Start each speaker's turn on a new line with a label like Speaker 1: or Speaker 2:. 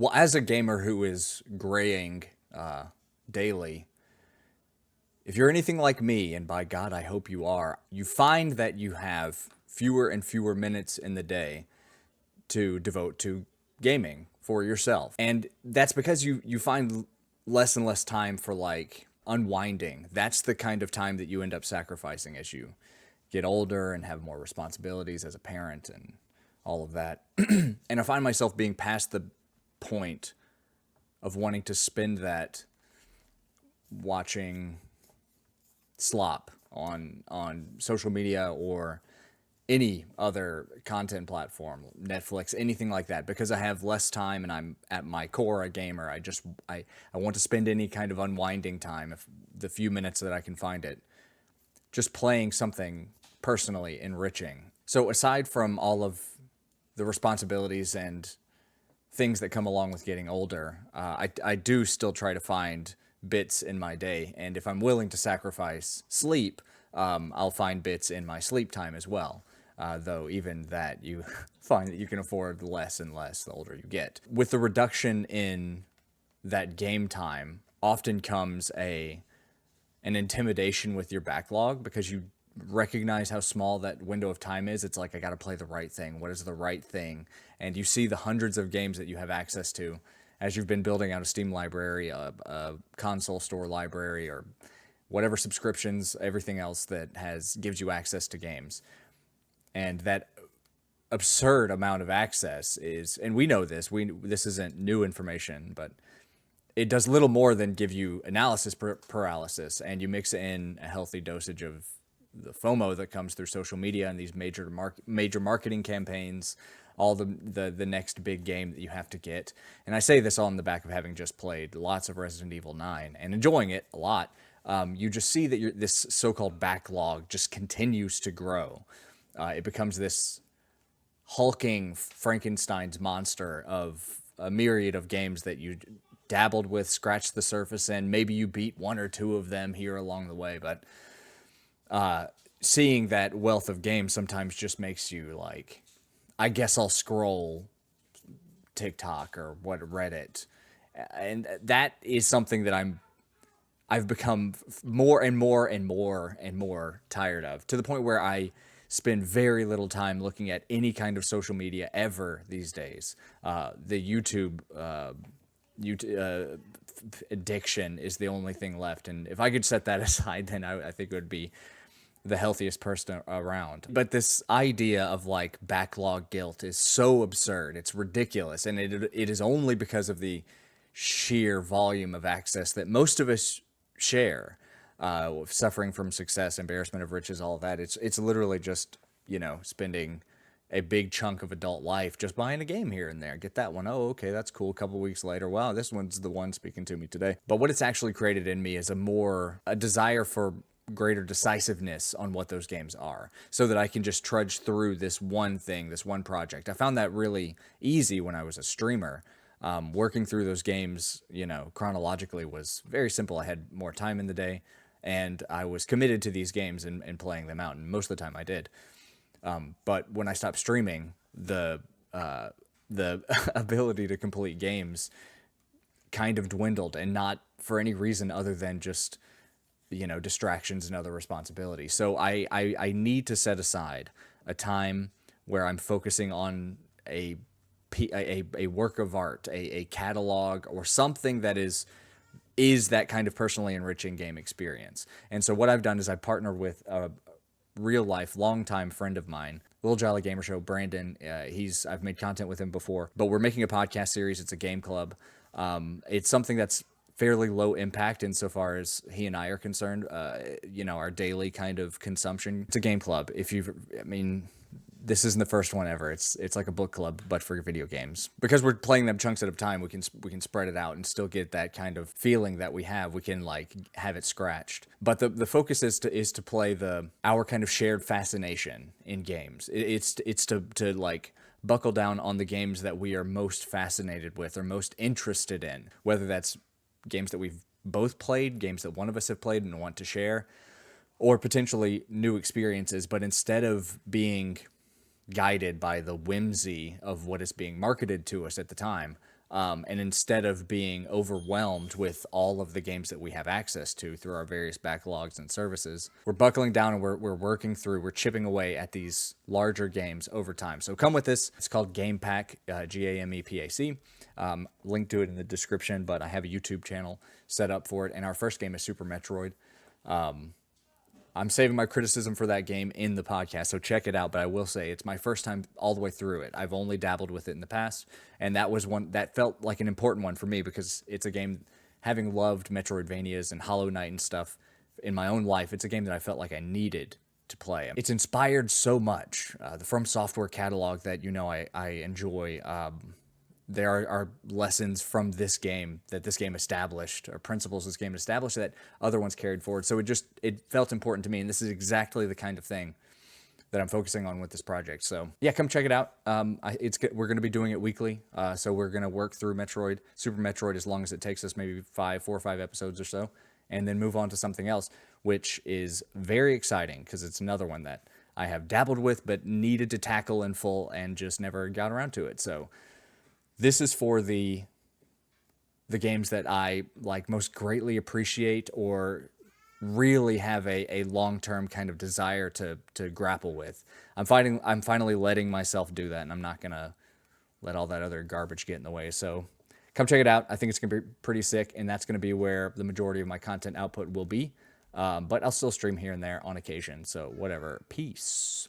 Speaker 1: Well, as a gamer who is graying daily, if you're anything like me, and by God, I hope you are, you find that you have fewer and fewer minutes in the day to devote to gaming for yourself. And that's because you find less and less time for like unwinding. That's the kind of time that you end up sacrificing as you get older and have more responsibilities as a parent and all of that. And I find myself being past the point of wanting to spend that watching slop on social media or any other content platform, Netflix, anything like that, because I have less time and I'm at my core a gamer. I want to spend any kind of unwinding time, if the few minutes that I can find it, just playing something personally enriching. So aside from all of the responsibilities and things that come along with getting older, I do still try to find bits in my day. And if I'm willing to sacrifice sleep, I'll find bits in my sleep time as well. Though even that you find that you can afford less and less the older you get. With the reduction in that game time, often comes an intimidation with your backlog because you recognize how small that window of time is. It's like, I got to play the right thing. What is the right thing? And you see the hundreds of games that you have access to as you've been building out a Steam library, a console store library, or whatever subscriptions, everything else that gives you access to games. And that absurd amount of access is, and we know this isn't new information, but it does little more than give you analysis paralysis, and you mix in a healthy dosage of the FOMO that comes through social media and these major marketing campaigns, all the next big game that you have to get. And I say this all in the back of having just played lots of Resident Evil 9 and enjoying it a lot. You just see that this so-called backlog just continues to grow. It becomes this hulking Frankenstein's monster of a myriad of games that you dabbled with, scratched the surface in. Maybe you beat one or two of them here along the way, but seeing that wealth of games sometimes just makes you like, I guess I'll scroll TikTok or Reddit. And that is something that I've become more and more and more and more tired of, to the point where I spend very little time looking at any kind of social media ever these days. The YouTube addiction is the only thing left, and if I could set that aside, then I think it would be the healthiest person around. But this idea of like backlog guilt is so absurd. It's ridiculous, and it is only because of the sheer volume of access that most of us share. Suffering from success, embarrassment of riches, all of that. It's literally just, spending a big chunk of adult life just buying a game here and there. Get that one. Oh, okay, that's cool. A couple weeks later, wow, this one's the one speaking to me today. But what it's actually created in me is a desire for greater decisiveness on what those games are, so that I can just trudge through this one thing, this one project. I found that really easy when I was a streamer. Working through those games, chronologically was very simple. I had more time in the day, and I was committed to these games and playing them out, and most of the time I did. But when I stopped streaming, the ability to complete games kind of dwindled, and not for any reason other than just, distractions and other responsibilities. So I need to set aside a time where I'm focusing on a work of art, a catalog, or something that is that kind of personally enriching game experience. And so what I've done is I partnered with a real life longtime friend of mine, Little Jolly Gamer Show, Brandon. I've made content with him before, but we're making a podcast series. It's a game club. It's something that's fairly low impact insofar as he and I are concerned. Our daily kind of consumption. It's a game club. This isn't the first one ever. It's like a book club, but for video games. Because we're playing them chunks at a time, we can spread it out and still get that kind of feeling that we have. We can like have it scratched. But the focus is to play our kind of shared fascination in games. It's to like buckle down on the games that we are most fascinated with or most interested in, whether that's games that we've both played, games that one of us have played and want to share, or potentially new experiences. But instead of being guided by the whimsy of what is being marketed to us at the time, And instead of being overwhelmed with all of the games that we have access to through our various backlogs and services, we're buckling down and we're working through, we're chipping away at these larger games over time. So come with this. It's called Game PAC, GAMEPAC. Link to it in the description, but I have a YouTube channel set up for it. And our first game is Super Metroid. I'm saving my criticism for that game in the podcast, so check it out. But I will say it's my first time all the way through it. I've only dabbled with it in the past, and that was one that felt like an important one for me because it's a game, having loved Metroidvanias and Hollow Knight and stuff in my own life, it's a game that I felt like I needed to play. It's inspired so much. The From Software catalog that I enjoy. There are lessons from this game that this game established, or principles this game established that other ones carried forward. So it felt important to me, and this is exactly the kind of thing that I'm focusing on with this project. So yeah, come check it out. We're going to be doing it weekly, so we're going to work through Super Metroid, as long as it takes us, maybe 4 or 5 episodes or so, and then move on to something else, which is very exciting because it's another one that I have dabbled with but needed to tackle in full and just never got around to it. So this is for the games that I like most greatly appreciate or really have a long-term kind of desire to grapple with. I'm finally letting myself do that, and I'm not gonna let all that other garbage get in the way. So come check it out. I think it's gonna be pretty sick, and that's gonna be where the majority of my content output will be. But I'll still stream here and there on occasion. So whatever. Peace.